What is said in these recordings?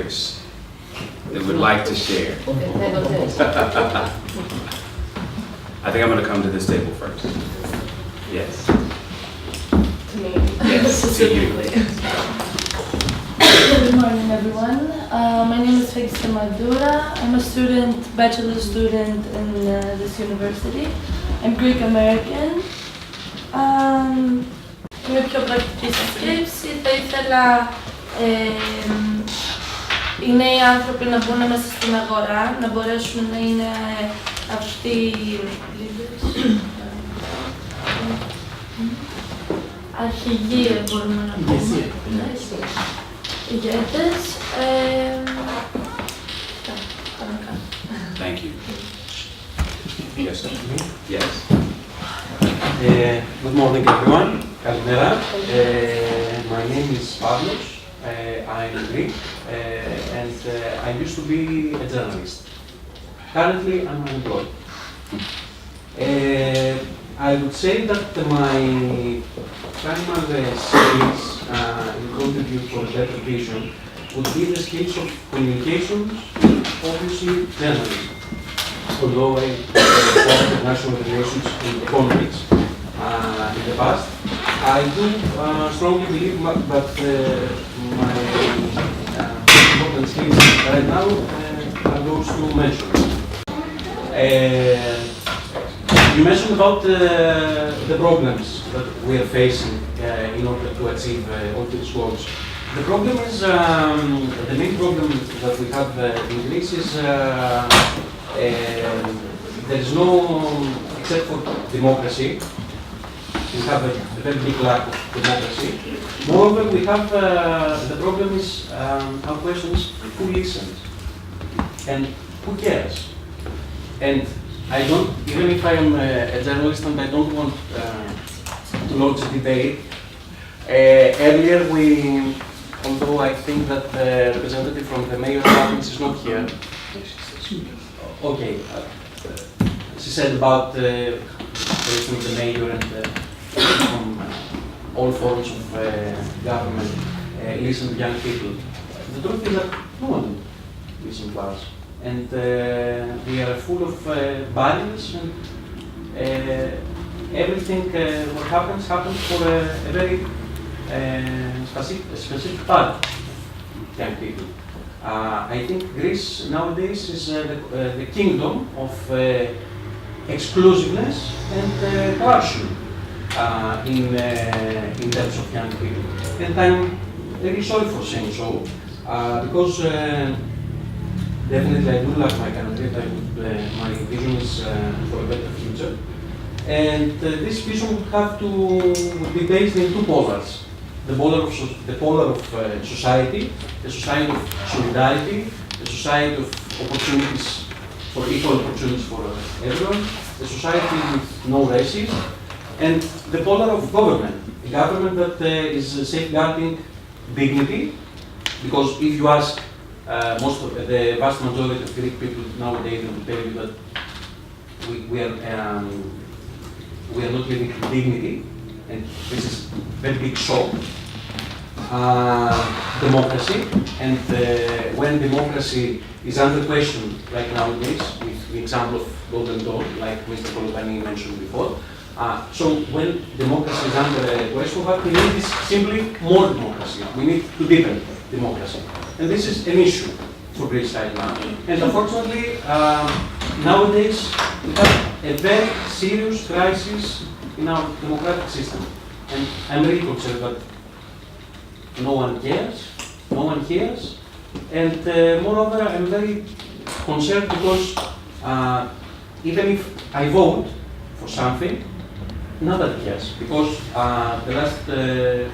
that would like to share. I think I'm going to come to this table first. Yes. To me. Yes, to you. Good morning, everyone. My name is Fegista Madura. I'm a student, bachelor student in this university. I'm Greek American. Είμαι πιο πρακτική στη σκέψη. Θα ήθελα οι νέοι άνθρωποι να μπουν μέσα στην αγορά, να μπορέσουν να είναι αυτοί αρχηγοί, μπορούμε να πούμε. Ηγέτες. Thank you. Yes, sir. Yes. Good morning, everyone. Kalimera. My name is Pavlos. I'm Greek, and I used to be a journalist. Currently, I'm unemployed. I would say that my primary skills in contribute for a better vision would be the skills of communication, obviously journalism. Although I taught international relations and economics in the past, I do strongly believe that my important skills right now are those two mentioned. You mentioned about the problems that we are facing in order to achieve all these goals. The problem is, the main problem that we have in Greece is there is no, except for democracy, we have a very big lack of democracy. Moreover, we have, the problem is, our question is who listens and who cares? And I don't, even if I am a journalist and I don't want to launch a debate, earlier although I think that the representative from the mayor's office is not here. Okay, she said about for instance, the mayor and from all forms of government listen to young people. The truth is that no one listens to us. And we are full of barriers, and everything what happens for a very specific part of young people. I think Greece nowadays is the kingdom of exclusiveness and corruption in terms of young people. And I'm very sorry for saying so, because definitely I do love my country. My vision is for a better future. And this vision would be based in two polars. The polar of society, the society of solidarity, the society of opportunities for equal opportunities for everyone, the society with no racism, and the polar of government, a government that is safeguarding dignity, because if you ask the vast majority of Greek people nowadays, they will tell you that we are not living in dignity, and this is a very big shock. Democracy, and when democracy is under question, like nowadays, with the example of Golden Dawn, like Mr. Polopani mentioned before. So when democracy is under question, what we need is simply more democracy. We need to deepen democracy. And this is an issue for Greece right now. And unfortunately, nowadays, we have a very serious crisis in our democratic system. And I'm really concerned that no one cares, no one hears, and moreover, I'm very concerned because even if I vote for something, nobody cares, because the last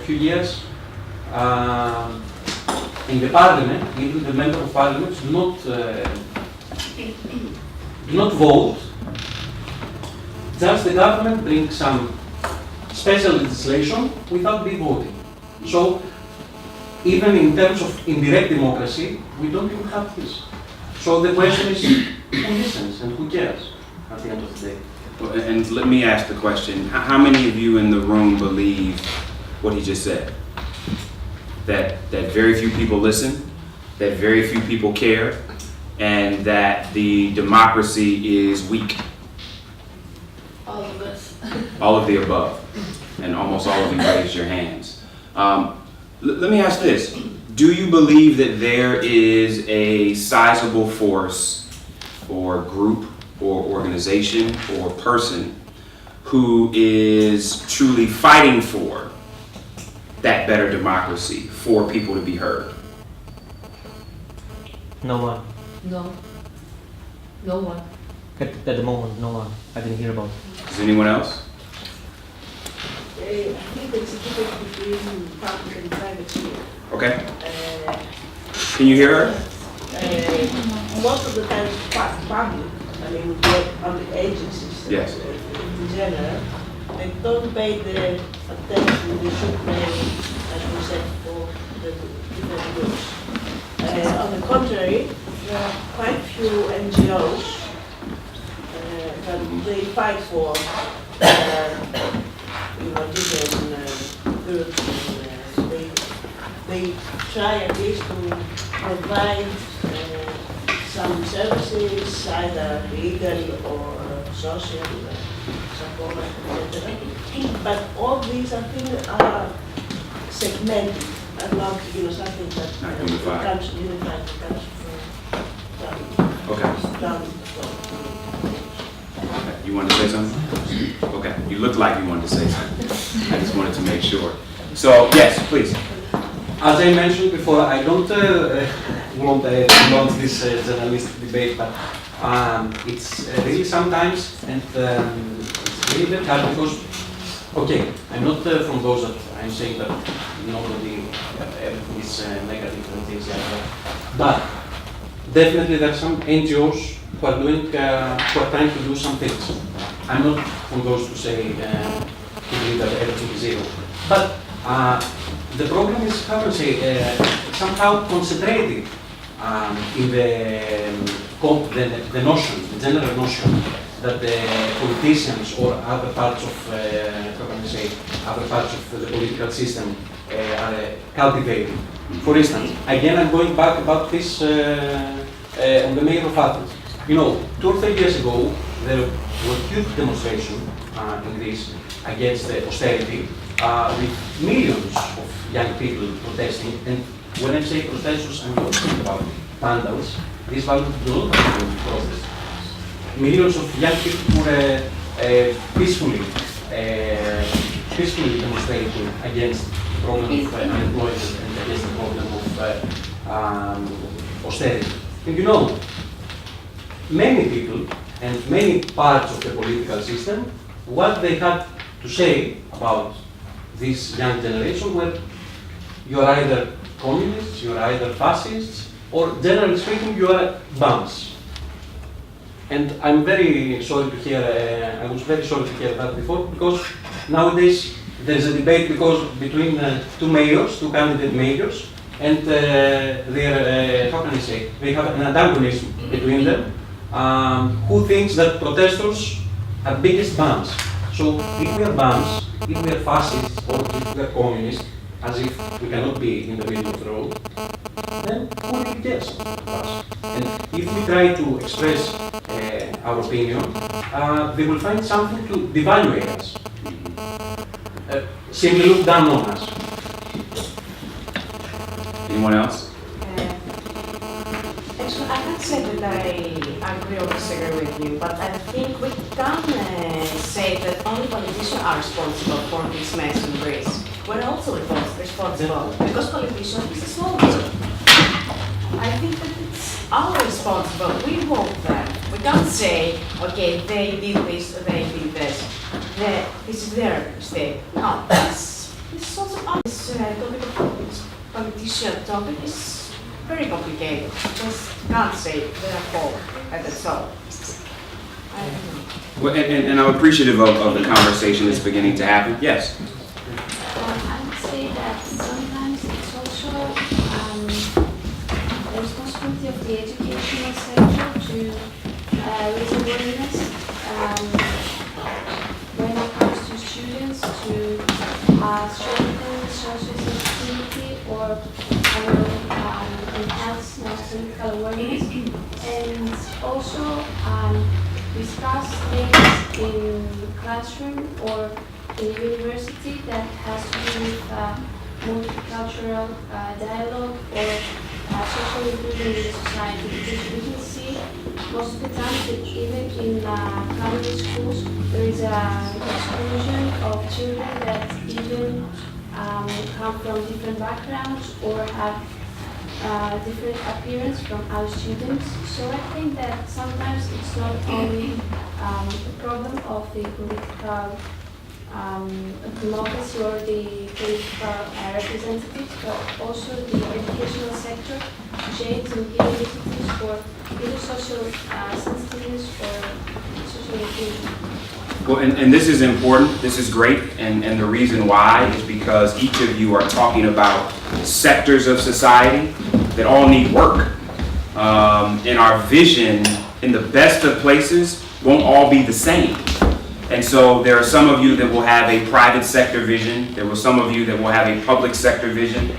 few years in the parliament, even the member of parliament do not vote, just the government brings some special legislation without be voting. So, even in terms of indirect democracy, we don't even have this. So the question is, who listens and who cares at the end of the day? And let me ask the question, how many of you in the room believe what he just said? That very few people listen that very few people care, and that the democracy is weak? All of us. All of the above, and almost all of you raised your hands. Let me ask this. Do you believe that there is a sizable force or group or organization or person who is truly fighting for that better democracy, for people to be heard? No one. No. No one. At the moment, no one. I didn't hear about it. Does anyone else? I think there's a difference between public and private here. Okay. Uh, Can you hear her? Most of the time, public, I mean, on the agencies Yes. in general, they don't pay the attention they should pay, as we said, for the different groups. On the contrary, there are quite few NGOs that they fight for different groups. And, they try at least to provide some services, either legal or social support, etc. But all these, I think, are segmented, and not something that Not unified. comes unified, comes from Okay. down. You wanted to say something? Okay. You looked like you wanted to say something. I just wanted to make sure. So, yes, please. As I mentioned before, I don't want to launch this journalistic debate, but it's really sometimes, and it's really very hard because, okay, I'm not from those that I'm saying that nobody, everything is negative and things like that, but definitely there are some NGOs who are doing, who are trying to do some things. I'm not from those to say, to believe that everything is zero, but the problem is, how to say, somehow concentrated in the notion, the general notion that the politicians or other parts of, how can I say, other parts of the political system are cultivating. For instance, again, I'm going back about this on the mayor of Athens. 2 or 3 years ago, there were huge demonstrations in Greece against the austerity, with millions of young people protesting. And when I say protesters, I'm not talking about vandals. These vandals do not have to protest. Millions of young people were peacefully demonstrating against the problem of unemployment and against the problem of austerity. And many people and many parts of the political system, what they had to say about this young generation were, you are either communists, you are either fascists, or generally speaking, you are bums. And I'm very sorry to hear, I was very sorry to hear that before, because nowadays there's a debate between 2 mayors, 2 candidate mayors, and they're, how can I say, they have an antagonism between them, who thinks that protesters are biggest bums. So if we are bums, if we are fascists, or if we are communists, as if we cannot be in the middle of the road, then who really cares about us? And if we try to express our opinion, they will find something to devaluate us, simply look down on us. Anyone else? Actually, I can't say that I agree or disagree with you, but I think we can say that only politicians are responsible for this mess in Greece. We're also responsible because politicians is a small group. I think that it's our responsible. We vote them. We can't say, okay, they did this, they did this. This is their mistake. No, this is also our topic of politician topic is very complicated. Just can't say their fault and that's all. I don't know. Well, and I'm appreciative of the conversation that's beginning to happen. Yes. I would say that sometimes it's also the responsibility of the educational sector to raise awareness when it comes to students to strengthen social sensitivity or enhance political awareness, and also discuss things in classroom or in university that has to do with multicultural dialogue or social inclusion in the society. Because we can see most of the time that even in primary schools there is an exclusion of children that even come from different backgrounds or have different appearance from our students. So I think that sometimes it's not only a problem of the political democracy or the political representatives, but also the educational sector to change and give initiatives for either social sensitiveness or social inclusion. Well, and this is important, this is great, and the reason why is because each of you are talking about sectors of society that all need work. And our vision in the best of places won't all be the same. And so there are some of you that will have a private sector vision, there are some of you that will have a public sector vision,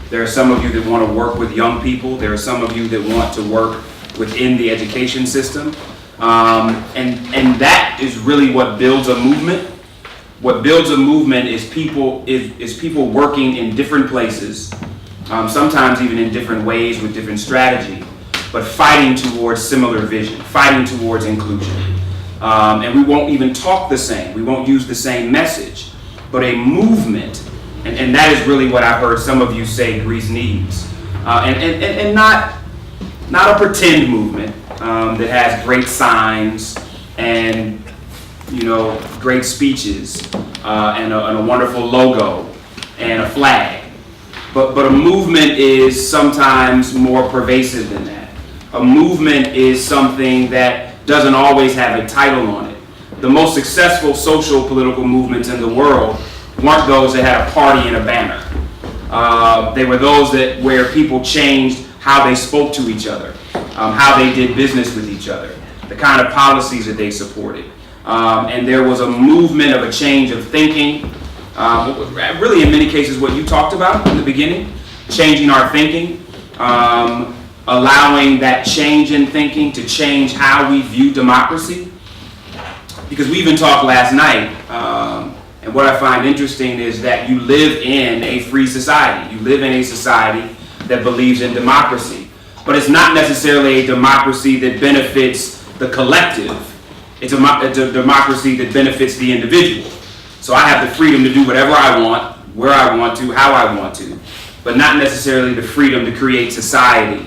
there are some of you that want to work with young people, there are some of you that want to work within the education system. And that is really what builds a movement. What builds a movement is people working in different places, sometimes even in different ways with different strategy, but fighting towards similar vision, fighting towards inclusion. And we won't even talk the same. We won't use the same message, but a movement. And that is really what I've heard some of you say Greece needs. And not a pretend movement that has great signs and, great speeches and a wonderful logo and a flag. But a movement is sometimes more pervasive than that. A movement is something that doesn't always have a title on it. The most successful social political movements in the world weren't those that had a party and a banner. They were those where people changed how they spoke to each other, how they did business with each other, the kind of policies that they supported. And there was a movement of a change of thinking, really in many cases what you talked about in the beginning, changing our thinking, allowing that change in thinking to change how we view democracy. Because we even talked last night, and what I find interesting is that you live in a free society. You live in a society that believes in democracy. But it's not necessarily a democracy that benefits the collective. It's a democracy that benefits the individual. So I have the freedom to do whatever I want, where I want to, how I want to, but not necessarily the freedom to create society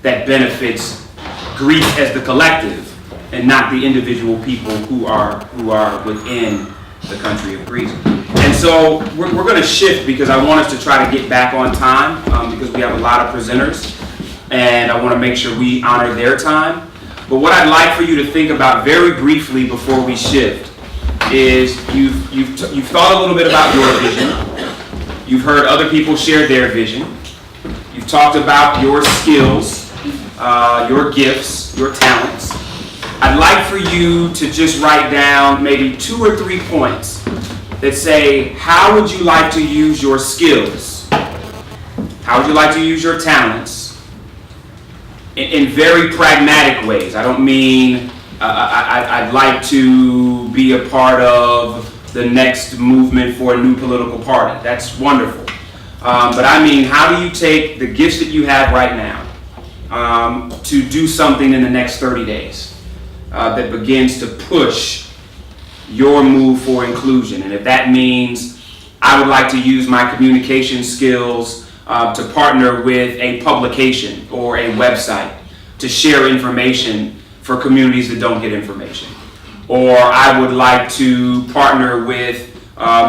that benefits Greece as the collective and not the individual people who are within the country of Greece. And so we're going to shift because I want us to try to get back on time because we have a lot of presenters and I want to make sure we honor their time. But what I'd like for you to think about very briefly before we shift is you've thought a little bit about your vision. You've heard other people share their vision. You've talked about your skills, your gifts, your talents. I'd like for you to just write down maybe 2 or 3 points that say, how would you like to use your skills? How would you like to use your talents? In very pragmatic ways. I don't mean I'd like to be a part of the next movement for a new political party. That's wonderful. But I mean, how do you take the gifts that you have right now to do something in the next 30 days that begins to push your move for inclusion? And if that means I would like to use my communication skills to partner with a publication or a website to share information for communities that don't get information. Or I would like to partner with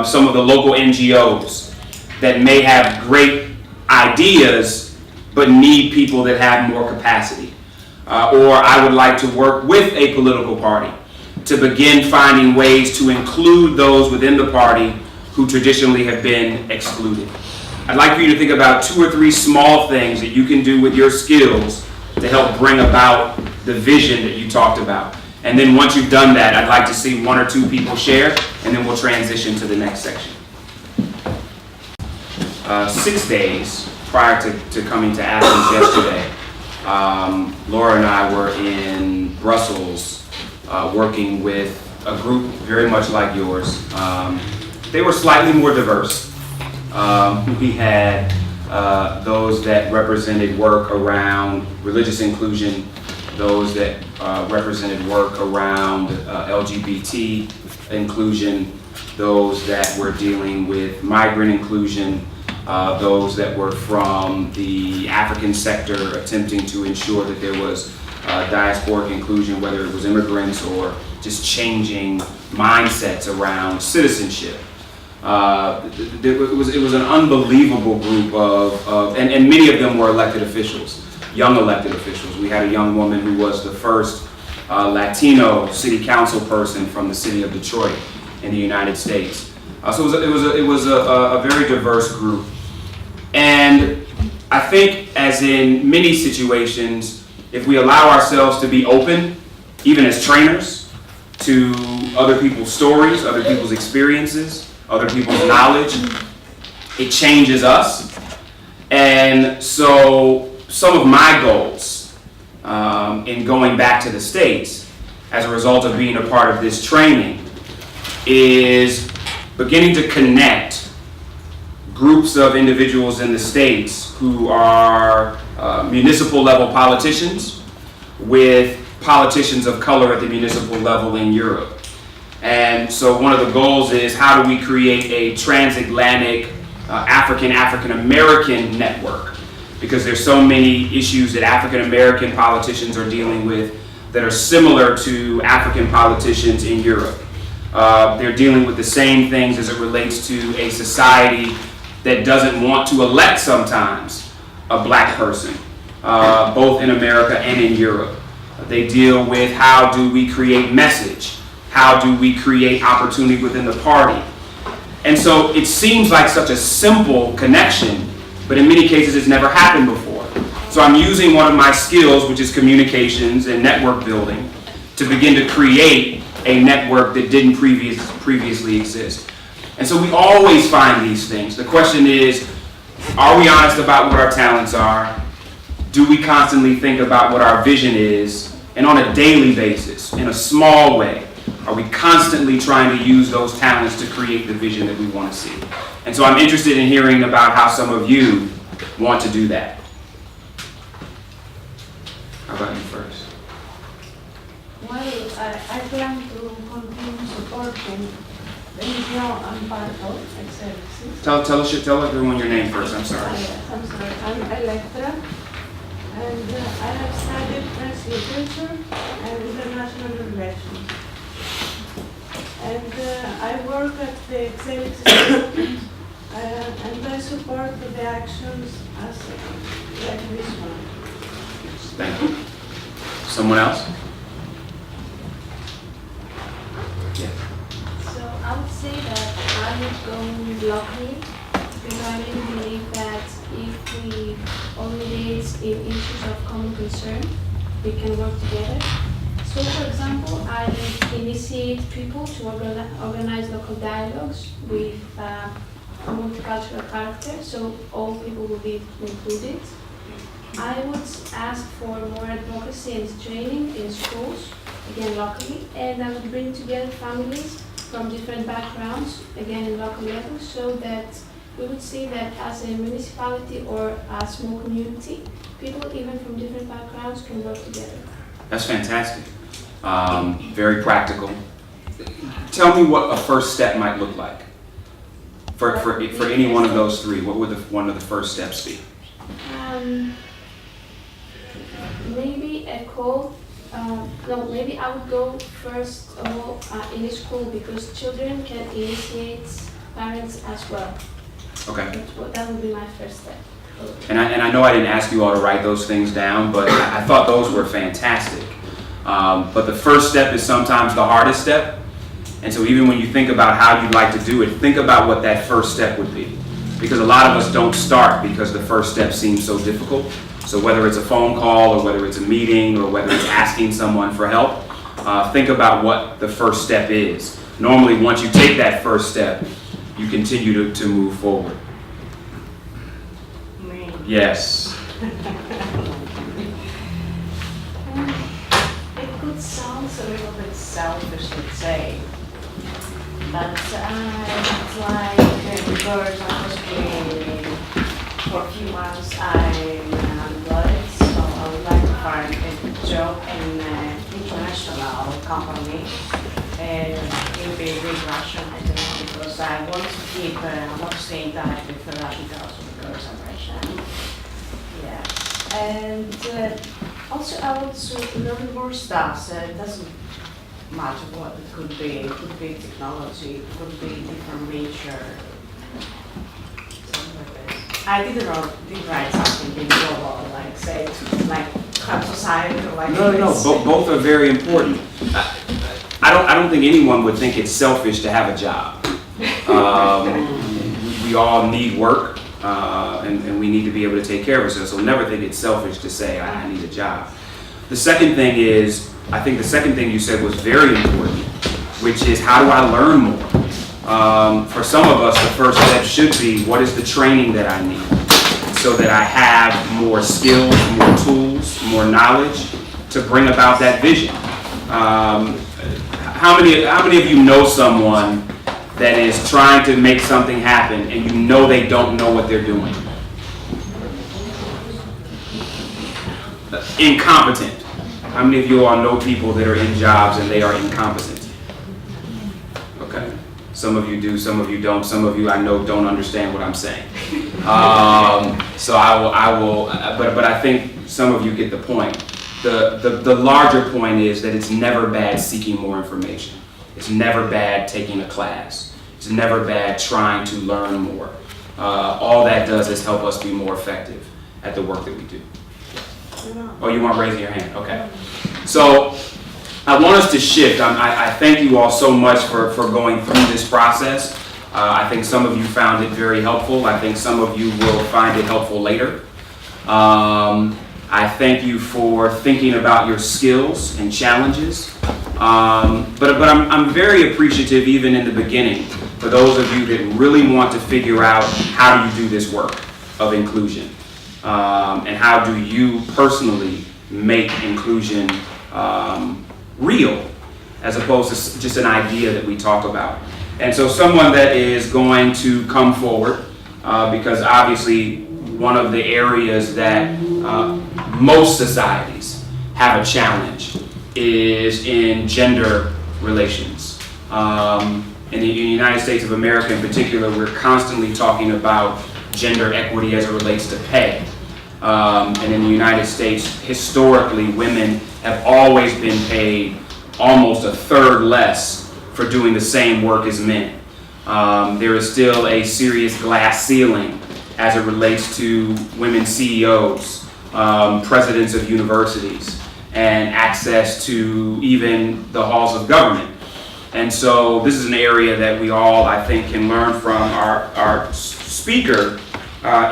some of the local NGOs that may have great ideas but need people that have more capacity. Or I would like to work with a political party to begin finding ways to include those within the party who traditionally have been excluded. I'd like for you to think about 2 or 3 small things that you can do with your skills to help bring about the vision that you talked about. And then once you've done that, I'd like to see 1 or 2 people share, and then we'll transition to the next section. 6 days prior to coming to Athens yesterday, Laura and I were in Brussels working with a group very much like yours. They were slightly more diverse. We had those that represented work around religious inclusion, those that represented work around LGBT inclusion, those that were dealing with migrant inclusion, those that were from the African sector attempting to ensure that there was diasporic inclusion, whether it was immigrants or just changing mindsets around citizenship. It was an unbelievable group and many of them were elected officials, young elected officials. We had a young woman who was the first Latino city council person from the city of Detroit in the United States. So it was a very diverse group. And I think, as in many situations, if we allow ourselves to be open, even as trainers, to other people's stories, other people's experiences, other people's knowledge, it changes us. And so some of my goals in going back to the States as a result of being a part of this training is beginning to connect groups of individuals in the States who are municipal level politicians with politicians of color at the municipal level in Europe. And so one of the goals is, how do we create a transatlantic African American network? Because there's so many issues that African American politicians are dealing with that are similar to African politicians in Europe. They're dealing with the same things as it relates to a society that doesn't want to elect sometimes a black person, both in America and in Europe. They deal with, how do we create message? How do we create opportunity within the party? And so it seems like such a simple connection, but in many cases it's never happened before. So I'm using one of my skills, which is communications and network building, to begin to create a network that didn't previously exist. And so we always find these things. The question is, are we honest about what our talents are? Do we constantly think about what our vision is? And on a daily basis, in a small way, are we constantly trying to use those talents to create the vision that we want to see? And so I'm interested in hearing about how some of you want to do that. How about you first? Well, I plan to continue supporting the NGO I'm part of, Excelsis. Tell everyone your name first. I'm sorry. I'm sorry, I'm Electra, and I have studied French literature and international relations. And I work at the Excelsis Institute, and I support the actions as like this one. Thank you. Someone else? Yeah. So I would say that I would go locally, because I really believe that if we all engage in issues of common concern, we can work together. So, for example, I initiate people to organize local dialogues with a multicultural character, so all people will be included. I would ask for more advocacy and training in schools, again locally, and I would bring together families from different backgrounds, again in local levels, so that we would see that as a municipality or a small community, people even from different backgrounds can work together. That's fantastic. Very practical. Tell me what a first step might look like for any one of those three. What would one of the first steps be? Maybe a call. No, maybe I would go first of all in a school, because children can initiate parents as well. Okay. That would be my first step. And I know I didn't ask you all to write those things down, but I thought those were fantastic. But the first step is sometimes the hardest step. And so even when you think about how you'd like to do it, think about what that first step would be. Because a lot of us don't start because the first step seems so difficult. So whether it's a phone call or whether it's a meeting or whether it's asking someone for help, think about what the first step is. Normally, once you take that first step, you continue to move forward. Me. Yes. sounds a little bit selfish, let's say. But it's like because I was for a few months I'm unemployed, so I would like to find a job in an international company. It will be with Russian, I don't know, because I want to stay in touch with the Russian culture because I'm Russian. Yeah. And also I want to learn more stuff, so it doesn't matter what it could be. It could be technology, it could be different nature. Something like this. I didn't write something in global, like say, like help society or like No, this. both are very important. I don't think anyone would think it's selfish to have a job. We all need work, and we need to be able to take care of ourselves. So never think it's selfish to say, I need a job. The second thing is, I think the second thing you said was very important, which is how do I learn more? For some of us, the first step should be, what is the training that I need so that I have more skills, more tools, more knowledge to bring about that vision? How many of you know someone that is trying to make something happen and you know they don't know what they're doing? Incompetent. How many of you all know people that are in jobs and they are incompetent? Okay. Some of you do, some of you don't. Some of you I know don't understand what I'm saying. So I will, but I think some of you get the point. The larger point is that it's never bad seeking more information. It's never bad taking a class. It's never bad trying to learn more. All that does is help us be more effective at the work that we do. Oh, you weren't raising your hand? Okay. So I want us to shift. I thank you all so much for going through this process. I think some of you found it very helpful. I think some of you will find it helpful later. I thank you for thinking about your skills and challenges. But I'm very appreciative even in the beginning for those of you that really want to figure out how do you do this work of inclusion. And how do you personally make inclusion real as opposed to just an idea that we talk about. And so someone that is going to come forward, because obviously one of the areas that most societies have a challenge is in gender relations. In the United States of America in particular, we're constantly talking about gender equity as it relates to pay. And in the United States, historically, women have always been paid almost a third less for doing the same work as men. There is still a serious glass ceiling as it relates to women CEOs, presidents of universities, and access to even the halls of government. And so this is an area that we all, I think, can learn from. Our speaker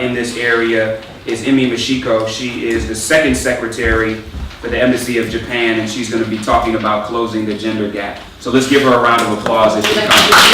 in this area is Emi Mashiko. She is the second secretary for the Embassy of Japan, and she's going to be talking about closing the gender gap. So let's give her a round of applause as she comes.